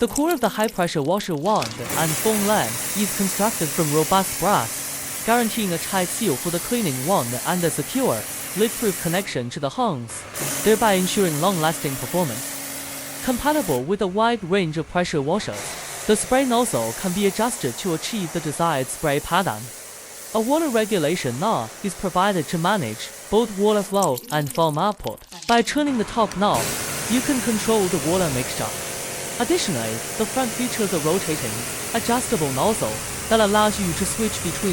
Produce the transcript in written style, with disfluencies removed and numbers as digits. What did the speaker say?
The core of the high-pressure washer wand and foam lamp is constructed from robust brass, guaranteeing a tight seal for the cleaning wand and a secure, leak-proof connection to the hose, thereby ensuring long-lasting performance. Compatible with a wide range of pressure washers, the spray nozzle can be adjusted to achieve the desired spray pattern. A water regulation knob is provided to manage both water flow and foam output. By turning the top knob, you can control the water mixture. Additionally, the front features a rotating, adjustable nozzle that allows you to switch between the